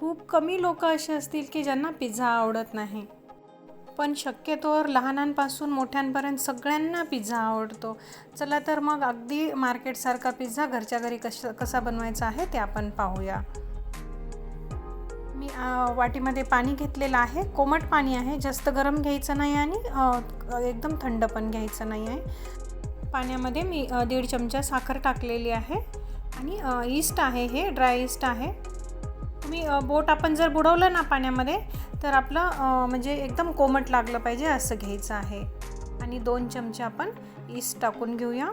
खूप कमी लोक असे असतील की ज्यांना पिझ्झा आवडत नाही, पण शक्यतोवर लहानांपासून मोठ्यांपर्यंत सगळ्यांना पिझ्झा आवडतो. चला तर मग अगदी मार्केटसारखा पिझ्झा घरच्या घरी कसा बनवायचा आहे ते आपण पाहूया. मी वाटीमध्ये पाणी घेतलेलं आहे. कोमट पाणी आहे, जास्त गरम घ्यायचं नाही आणि एकदम थंड पण घ्यायचं नाही आहे. पाण्यामध्ये मी 1.5 चमचा साखर टाकलेली आहे आणि ईस्ट आहे, हे ड्राय ईस्ट आहे. तुम्ही बोट आपण जर बुडवलं ना पाण्यामध्ये तर आपलं म्हणजे एकदम कोमट लागलं पाहिजे असं घ्यायचं आहे. आणि 2 चमचे आपण ईस्ट टाकून घेऊया.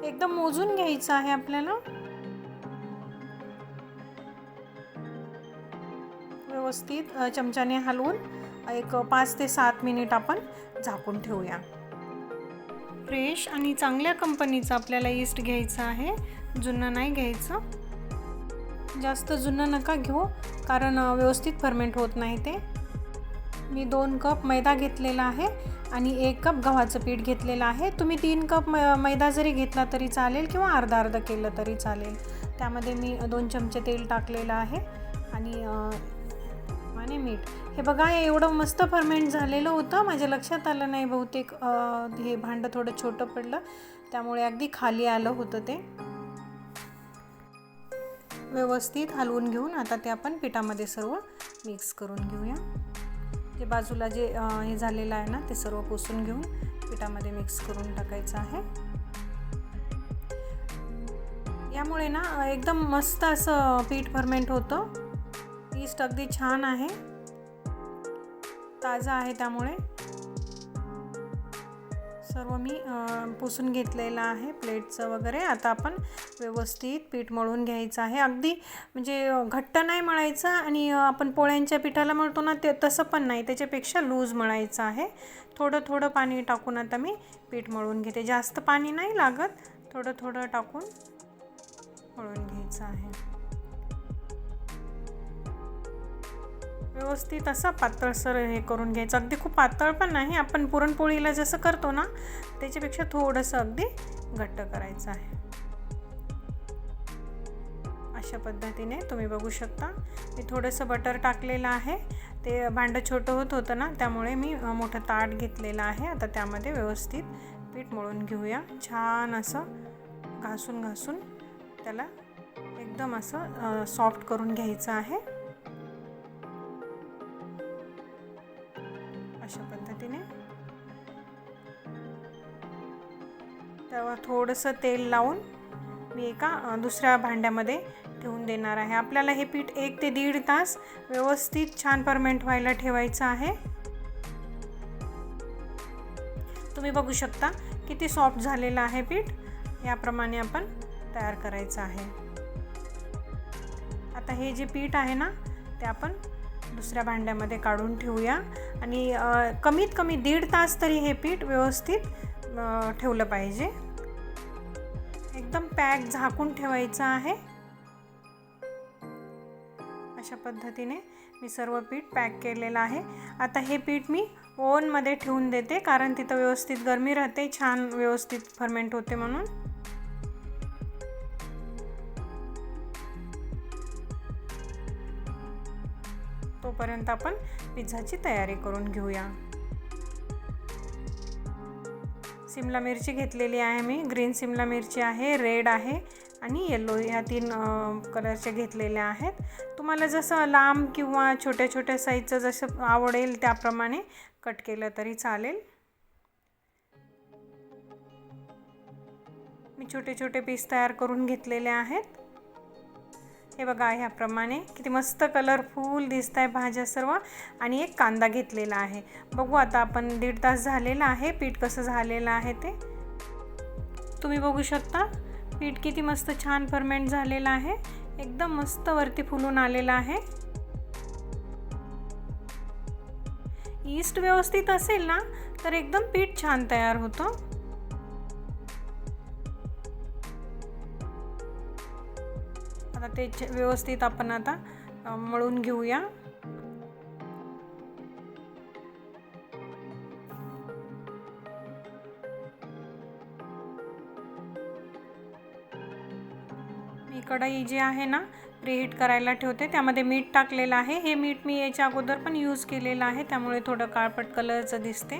एकदम मोजून घ्यायचं आहे आपल्याला. व्यवस्थित चमच्याने हलवून एक 5 ते 7 मिनिट आपण झाकून ठेवूया. फ्रेश आणि चांगल्या कंपनीचं आपल्याला ईस्ट घ्यायचं आहे, जुनं नाही घ्यायचं. जास्त जुनं नका घेऊ कारण व्यवस्थित फर्मेंट होत नाही ते. मी 2 कप मैदा घेतलेला आहे आणि 1 कप गव्हाचं पीठ घेतलेलं आहे. तुम्ही 3 कप मैदा जरी घेतला तरी चालेल किंवा अर्धा केलं तरी चालेल. त्यामध्ये मी 2 चमचे तेल टाकलेलं आहे आणि मीठ. हे बघा, एवढं मस्त फर्मेंट झालेलं होतं, माझ्या लक्षात आलं नाही, बहुतेक हे भांडं थोडं छोटं पडलं त्यामुळे अगदी खाली आलं होतं ते. व्यवस्थित हलवून घेऊन आता ते आपण पिठामध्ये सर्व मिक्स करून घेऊया. जे बाजूला जे हे झालेलं आहे ना ते सर्व पुसून घेऊन पिठामध्ये मिक्स करून टाकायचं आहे. यामुळे ना एकदम मस्त असं पीठ फर्मेंट होतं. ईस्ट अगदी छान आहे, ताजा आहे, त्यामुळे सर्व मी पुसून घेतलेलं आहे प्लेटचं वगैरे. आता आपण व्यवस्थित पीठ मळून घ्यायचं आहे. अगदी म्हणजे घट्ट नाही मळायचं आणि आपण पोळ्यांच्या पिठाला मळतो ना ते तसं पण नाही, त्याच्यापेक्षा लूज मळायचं आहे. थोडं थोडं पाणी टाकून आता मी पीठ मळून घेते. जास्त पाणी नाही लागत, थोडं थोडं टाकून मळून घ्यायचं आहे. व्यवस्थित असं पातळसर हे करून घ्यायचं. अगदी खूप पातळ पण नाही, आपण पुरणपोळीला जसं करतो ना त्याच्यापेक्षा थोडंसं अगदी घट्ट करायचं आहे. अशा पद्धतीने तुम्ही बघू शकता. मी थोडंसं बटर टाकलेलं आहे, ते भांडं छोटं होतं ना त्यामुळे मी मोठं ताट घेतलेलं आहे. आता त्यामध्ये व्यवस्थित पीठ मळून घेऊया. छान असं घासून घासून त्याला एकदम असं सॉफ्ट करून घ्यायचं आहे. अशा पद्धतीने त्यावर थोडंसं तेल लावून मी एका दुसऱ्या भांड्यामध्ये ठेवून देणार आहे. आपल्याला हे पीठ 1 ते 1.5 तास व्यवस्थित छान फर्मेंट व्हायला ठेवायचं आहे. तुम्ही बघू शकता किती सॉफ्ट झालेलं आहे पीठ. याप्रमाणे आपण तयार करायचं आहे. आता हे जे पीठ आहे ना ते आपण दुसऱ्या भांड्यामध्ये काढून ठेवूया आणि कमीत कमी 1.5 तास तरी हे पीठ व्यवस्थित ठेवलं पाहिजे. एकदम पॅक झाकून ठेवायचं आहे. अशा पद्धतीने मी सर्व पीठ पॅक केलेलं आहे. आता हे पीठ मी ओव्हनमध्ये ठेवून देते कारण तिथं व्यवस्थित गरमी राहते, छान व्यवस्थित फर्मेंट होते म्हणून. तोपर्यंत आपण पिझ्झाची तयारी करून घेऊया. सिमला मिरची घेतलेली आहे मी. ग्रीन सिमला मिरची आहे, रेड आहे आणि येलो, या 3 कलरचे घेतलेले आहेत. तुम्हाला जसं लांब किंवा छोट्या छोट्या साईजचं जसं आवडेल त्याप्रमाणे कट केलं तरी चालेल. मी छोटे छोटे पीस तयार करून घेतलेले आहेत. हे बघा, ह्याप्रमाणे किती मस्त कलरफुल दिसत आहे भाज्या सर्व. आणि एक कांदा घेतलेला आहे. बघू आता आपण 1.5 तास झालेला आहे, पीठ कसं झालेलं आहे ते तुम्ही बघू शकता. पीठ किती मस्त छान फर्मेंट झालेलं आहे, एकदम मस्त वरती फुलून आलेलं आहे. ईस्ट व्यवस्थित असेल ना तर एकदम पीठ छान तयार होतं. आता ते व्यवस्थित आपण आता मळून घेऊया. मी कढई जी आहे ना प्रीहीट करायला ठेवते, त्यामध्ये मीठ टाकलेलं आहे. हे मीठ मी याच्या अगोदर पण यूज केलेलं आहे, त्यामुळे थोडं काळपट कलरचं दिसते.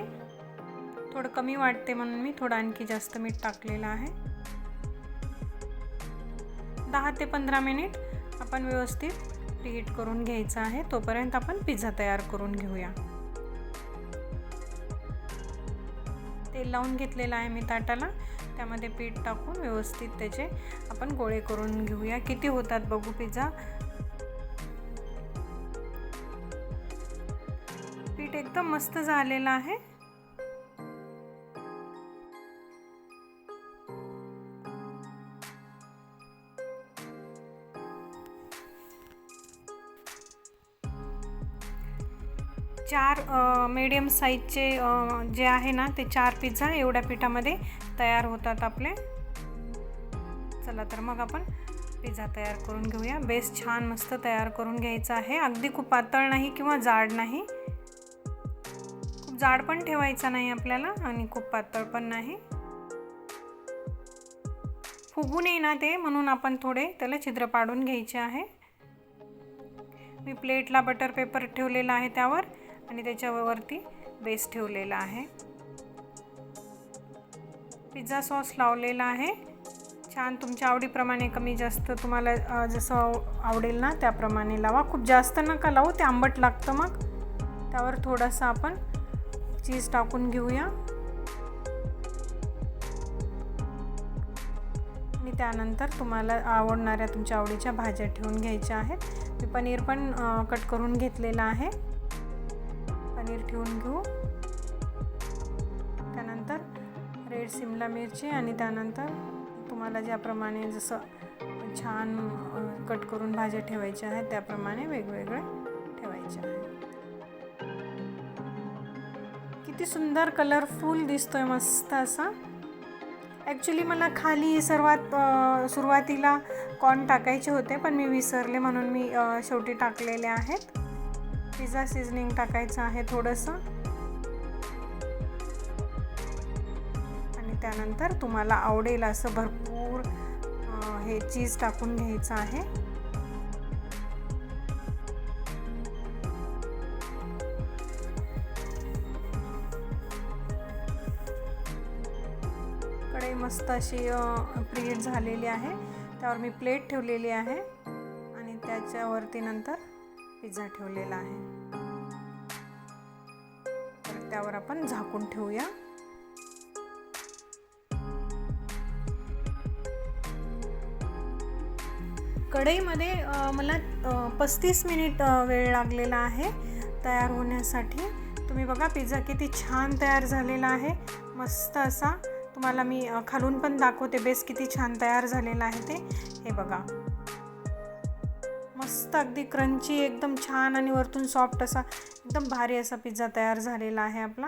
थोडं कमी वाटते म्हणून मी थोडं आणखी जास्त मीठ टाकलेलं आहे. 10 ते 15 मिनिट आपण व्यवस्थित प्रीहीट करून घ्यायचं आहे. तोपर्यंत आपण पिझ्झा तयार करून घेऊया. तेल लावून घेतलेलं आहे मी ताटाला, त्यामध्ये पीठ टाकून व्यवस्थित त्याचे आपण गोळे करून घेऊया. किती होतात बघू पिझ्झा. पीठ एकदम मस्त झालेलं आहे. चार मीडियम साईजचे जे आहे ना ते 4 पिझ्झा एवढ्या पिठामध्ये तयार होतात आपले. चला तर मग आपण पिझ्झा तयार करून घेऊया. बेस छान मस्त तयार करून घ्यायचा आहे. अगदी खूप पातळ नाही किंवा जाड नाही, खूप जाड पण ठेवायचा नाही आपल्याला आणि खूप पातळ पण नाही. फुगू नये ना ते, म्हणून आपण थोडे त्याला छिद्र पाडून घ्यायचे आहे. मी प्लेटला बटर पेपर ठेवलेला आहे त्यावर आणि त्याच्यावरती बेस ठेवलेला आहे. पिझ्झा सॉस लावलेला आहे. छान तुमच्या आवडीप्रमाणे कमी जास्त तुम्हाला जसं आवडेल ना त्याप्रमाणे लावा. खूप जास्त नका लावू, ते आंबट लागतं. मग त्यावर थोडंसं आपण चीज टाकून घेऊया आणि त्यानंतर तुम्हाला आवडणाऱ्या तुमच्या आवडीच्या भाज्या ठेवून घ्यायच्या आहेत. मी पनीर पण कट करून घेतलेलं आहे. पनीर ठेवून घेऊ. त्यानंतर रेड शिमला मिरची आणि त्यानंतर तुम्हाला ज्याप्रमाणे जसं छान कट करून भाज्या ठेवायच्या आहेत त्याप्रमाणे वेगवेगळे ठेवायचे आहेत. किती सुंदर कलरफुल दिसतोय मस्त असा. ॲक्च्युली मला खाली सुरुवातीला कॉर्न टाकायचे होते, पण मी विसरले म्हणून मी शेवटी टाकलेले आहेत. पिझ्झा सीझनिंग टाकायचं आहे थोडंसं आणि त्यानंतर तुम्हाला आवडेल असं भरपूर हे चीज टाकून घ्यायचं आहे. कढई मस्त अशी प्रीहीट झालेली आहे. त्यावर मी प्लेट ठेवलेली आहे आणि त्याच्यावरती नंतर पिझ्झा ठेवलेला आहे. तर त्यावर आपण झाकून ठेवूया. कढईमध्ये मला 35 मिनिट वेळ लागलेला आहे तयार होण्यासाठी. तुम्ही बघा पिझ्झा किती छान तयार झालेला आहे. मस्त असा. तुम्हाला मी खालून पण दाखवते बेस किती छान तयार झालेला आहे ते. हे बघा मस्त अगदी क्रंची एकदम छान आणि वरतून सॉफ्ट असा एकदम भारी असा पिझ्झा तयार झालेला आहे आपला.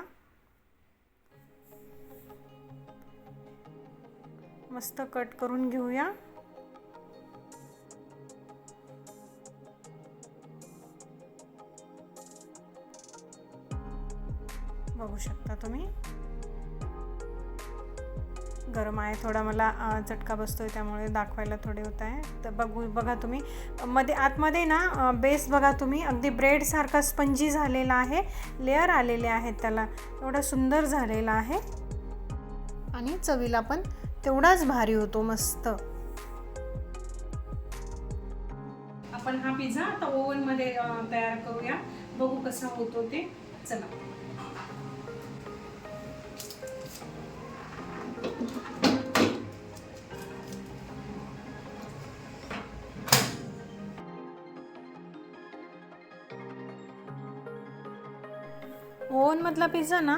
मस्त कट करून घेऊया. बघू शकता तुम्ही. गरम आहे थोडा, मला झटका बसतोय त्यामुळे दाखवायला थोडे होत आहे. तर बघा तुम्ही आतमध्ये ना बेस बघा तुम्ही अगदी ब्रेडसारखा स्पंजी झालेला आहे. लेअर आलेले आहेत त्याला. एवढा सुंदर झालेला आहे आणि चवीला पण तेवढाच भारी होतो मस्त. आपण हा पिझ्झा आता ओव्हनमध्ये तयार करूया. बघू कसा होतो ते. चला. ओव्हनमधला पिझ्झा ना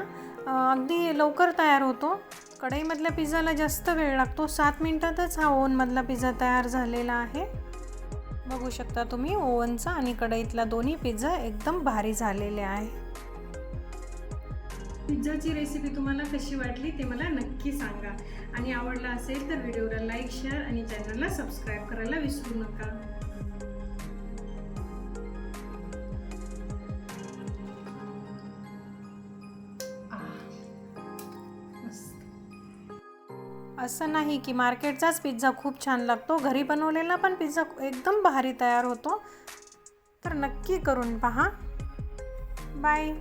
अगदी लवकर तयार होतो. कढईमधल्या पिझ्झाला जास्त वेळ लागतो. 7 मिनिटातच हा ओव्हनमधला पिझ्झा तयार झालेला आहे. बघू शकता तुम्ही ओव्हनचा आणि कढईतला दोन्ही पिझ्झा एकदम भारी झालेले आहे. पिझ्झाची रेसिपी तुम्हाला कशी वाटली ते मला नक्की सांगा आणि आवडला असेल तर व्हिडिओला लाईक, शेअर आणि चॅनलला सबस्क्राईब करायला विसरू नका. असं नाही की मार्केटचाच पिझ्झा खूप छान लागतो, घरी बनवलेला पण पिझ्झा एकदम भारी तयार होतो. तर नक्की करून पहा. बाय.